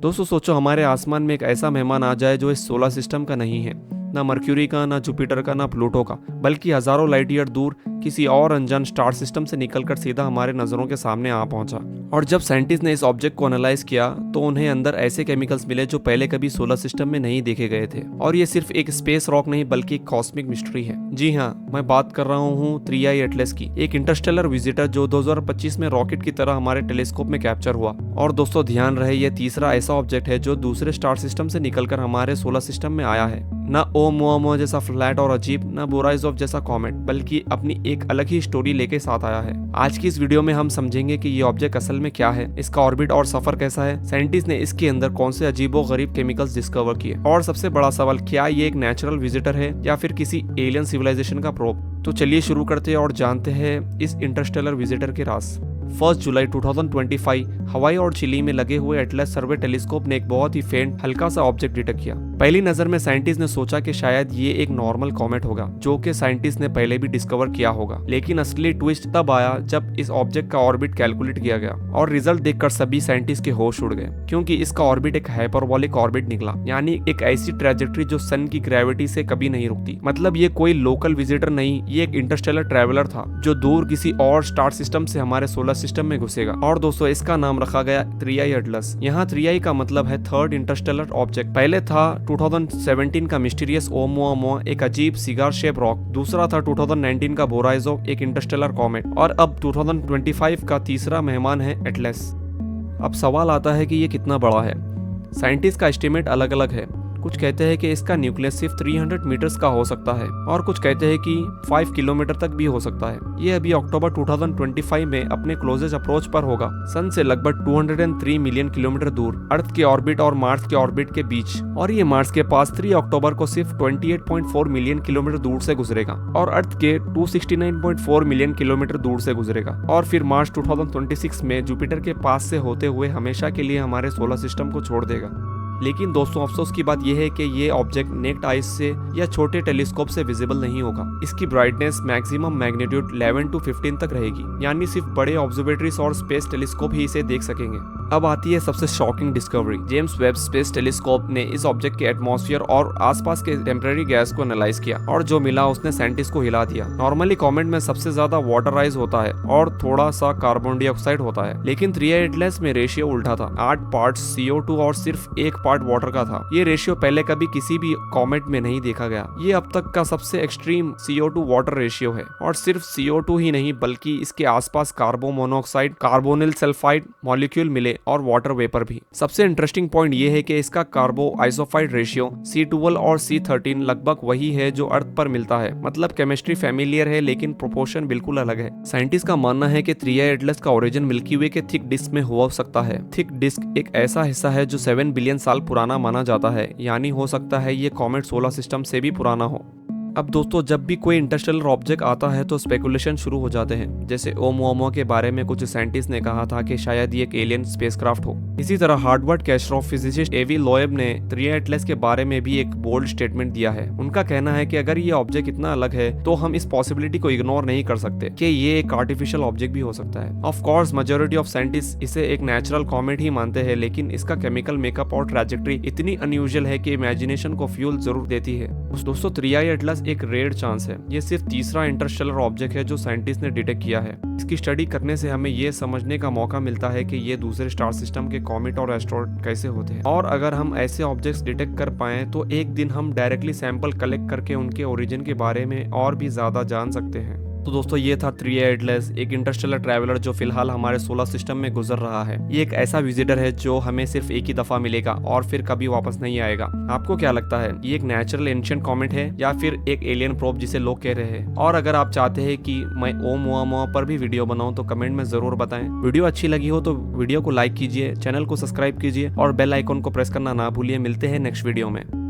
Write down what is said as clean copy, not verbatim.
दोस्तों सोचो हमारे आसमान में एक ऐसा मेहमान आ जाए जो इस सोलर सिस्टम का नहीं है, ना मर्क्यूरी का, ना जुपिटर का, ना प्लूटो का, बल्कि हजारों लाइट ईयर दूर किसी और अनजान स्टार सिस्टम से निकलकर सीधा हमारे नजरों के सामने आ पहुंचा। और जब साइंटिस्ट ने इस ऑब्जेक्ट को एनालाइज किया तो उन्हें अंदर ऐसे केमिकल्स मिले जो पहले कभी सोलर सिस्टम में नहीं देखे गए थे। और ये सिर्फ एक स्पेस रॉक नहीं बल्कि एक कॉस्मिक मिस्ट्री है। जी हाँ, मैं बात कर रहा हूँ 3i एटलस की, एक इंटरस्टेलर विजिटर जो 2025 में रॉकेट की तरह हमारे टेलीस्कोप में कैप्चर हुआ। और दोस्तों ध्यान रहे, ये तीसरा ऐसा ऑब्जेक्ट है जो दूसरे स्टार सिस्टम से निकलकर हमारे सोलर सिस्टम में आया है। ना ओमुआमुआ जैसा फ्लैट और अजीब, ना बोराइजोव जैसा कॉमेट, बल्कि अपनी एक अलग ही स्टोरी लेके साथ आया है। आज की इस वीडियो में हम समझेंगे कि ये ऑब्जेक्ट असल में क्या है, इसका ऑर्बिट और सफर कैसा है, साइंटिस्ट ने इसके अंदर कौन से अजीबो गरीब केमिकल्स डिस्कवर किए, और सबसे बड़ा सवाल, क्या ये एक नेचुरल विजिटर है या फिर किसी एलियन सिविलाइजेशन का प्रोब। तो चलिए शुरू करते हैं और जानते हैं इस इंटरस्टेलर विजिटर के राज। 1 जुलाई 2025 हवाई और चिली में लगे हुए एटलस सर्वे टेलीस्कोप ने एक बहुत ही फेंट हल्का सा ऑब्जेक्ट डिटेक्ट किया। पहली नजर में साइंटिस्ट ने सोचा कि शायद ये एक नॉर्मल कॉमेट होगा, जो कि साइंटिस्ट ने पहले भी डिस्कवर किया होगा। लेकिन असली ट्विस्ट तब आया जब इस ऑब्जेक्ट का ऑर्बिट कैलकुलेट किया गया और रिजल्ट देखकर सभी साइंटिस्ट के होश उड़ गए, क्योंकि इसका ऑर्बिट एक हाइपरबोलिक ऑर्बिट निकला, यानी एक ऐसी ट्रेजेक्टरी जो सन की ग्रेविटी से कभी नहीं रुकती। मतलब ये कोई लोकल विजिटर नहीं, ये एक इंटरस्टेलर ट्रैवलर था जो दूर किसी और स्टार सिस्टम से हमारे सोलर सिस्टम में घुसेगा। और दोस्तों इसका नाम रखा गया 3i एटलस। यहाँ 3i का मतलब है थर्ड इंटरस्टेलर ऑब्जेक्ट। पहले था 2017 का मिस्टीरियस ओमुआमुआ, एक अजीब सिगार शेप रॉक। दूसरा था 2019 का बोराइजोव, एक इंटरस्टेलर कॉमेट। और अब 2025 का तीसरा मेहमान है एटलस। अब सवाल आता है कि ये कितना बड़ा है। साइंटिस्ट का एस्टिमेट अलग अलग है। कुछ कहते हैं कि इसका न्यूक्लियस सिर्फ 300 मीटर्स का हो सकता है और कुछ कहते हैं कि 5 किलोमीटर तक भी हो सकता है। ये अभी अक्टूबर 2025 में अपने क्लोजेस्ट अप्रोच पर होगा, सन से लगभग 203 मिलियन किलोमीटर दूर, अर्थ के ऑर्बिट और मार्स के ऑर्बिट के बीच। और ये मार्स के पास 3 अक्टूबर को सिर्फ 28.4 मिलियन किलोमीटर दूर से गुजरेगा और अर्थ के 269.4 मिलियन किलोमीटर दूर से गुजरेगा। और फिर मार्च 2026 में जुपिटर के पास से होते हुए हमेशा के लिए हमारे सोलर सिस्टम को छोड़ देगा। लेकिन दोस्तों अफसोस की बात यह है कि ये ऑब्जेक्ट नेक्ड आइज से या छोटे टेलीस्कोप से विजिबल नहीं होगा। इसकी ब्राइटनेस मैक्सिमम मैग्नीट्यूड 11 to 15 तक रहेगी, यानी सिर्फ बड़े ऑब्जर्वेटरीज और स्पेस टेलीस्कोप ही इसे देख सकेंगे। अब आती है सबसे shocking discovery. James Webb space telescope ने इस ऑब्जेक्ट के एटमॉस्फेयर और आसपास के टेम्परेरी गैस को एनालाइज किया और जो मिला उसने साइंटिस्ट को हिला दिया। नॉर्मली कॉमेट में सबसे ज्यादा वाटराइज होता है और थोड़ा सा कार्बन डाइऑक्साइड होता है, लेकिन 3i एटलस में रेशियो उल्टा था। 8 पार्ट्स CO2 और सिर्फ 1 पार्ट वाटर का था। ये रेशियो पहले कभी किसी भी कॉमेट में नहीं देखा गया। ये अब तक का सबसे एक्सट्रीम CO2 वाटर रेशियो है। और सिर्फ CO2 ही नहीं बल्कि इसके आसपास carbon monoxide, carbonyl sulphide molecule मिले और वाटर वेपर भी। सबसे इंटरेस्टिंग पॉइंट ये है कि इसका कार्बो आइसोफाइड रेशियो C12 और C13 लगभग वही है जो अर्थ पर मिलता है। मतलब केमिस्ट्री फैमिलियर है लेकिन प्रोपोर्शन बिल्कुल अलग है। साइंटिस्ट का मानना है कि 3i एटलस का ओरिजिन मिल्की वे के थिक डिस्क में हो सकता है। थिक डिस्क एक ऐसा हिस्सा है जो 7 बिलियन साल पुराना माना जाता है, यानी हो सकता है ये कॉमेट सोलर सिस्टम से भी पुराना हो। अब दोस्तों जब भी कोई इंटरस्टेलर ऑब्जेक्ट आता है तो स्पेकुलेशन शुरू हो जाते हैं। जैसे ओमुआमुआ के बारे में कुछ साइंटिस्ट ने कहा था कि शायद ये एक एलियन स्पेसक्राफ्ट हो। इसी तरह हार्वर्ड के एस्ट्रोफिजिसिस्ट एवी लोएब ने 3i एटलस के बारे में भी एक बोल्ड स्टेटमेंट दिया है। उनका कहना है कि अगर ये ऑब्जेक्ट इतना अलग है तो हम इस पॉसिबिलिटी को इग्नोर नहीं कर सकते कि ये एक आर्टिफिशियल ऑब्जेक्ट भी हो सकता है। Of course majority of scientist इसे एक नेचुरल कॉमेट ही मानते हैं, लेकिन इसका केमिकल मेकअप और ट्रैजेक्टरी इतनी अनयूजुअल है कि इमेजिनेशन को फ्यूल जरूर देती है। दोस्तों 3i एटलस एक रेयर चांस है। ये सिर्फ तीसरा इंटरस्टेलर ऑब्जेक्ट है जो साइंटिस्ट ने डिटेक्ट किया है। इसकी स्टडी करने से हमें ये समझने का मौका मिलता है कि ये दूसरे स्टार सिस्टम के कॉमेट और एस्ट्रॉइड कैसे होते हैं। और अगर हम ऐसे ऑब्जेक्ट्स डिटेक्ट कर पाए तो एक दिन हम डायरेक्टली सैंपल कलेक्ट करके उनके ओरिजिन के बारे में और भी ज्यादा जान सकते हैं। तो दोस्तों ये था 3i एटलस, एक इंटरस्टेलर ट्रैवलर जो फिलहाल हमारे सोलर सिस्टम में गुजर रहा है। ये एक ऐसा विजिटर है जो हमें सिर्फ एक ही दफा मिलेगा और फिर कभी वापस नहीं आएगा। आपको क्या लगता है, ये एक नेचुरल एंशिएंट कॉमेट है या फिर एक एलियन प्रोब जिसे लोग कह रहे हैं? और अगर आप चाहते हैं कि मैं ओमुआमुआ पर भी वीडियो बनाऊं तो कमेंट में जरूर बताएं। वीडियो अच्छी लगी हो तो वीडियो को लाइक कीजिए, चैनल को सब्सक्राइब कीजिए और बेल आइकन को प्रेस करना ना भूलिए। मिलते हैं नेक्स्ट वीडियो में।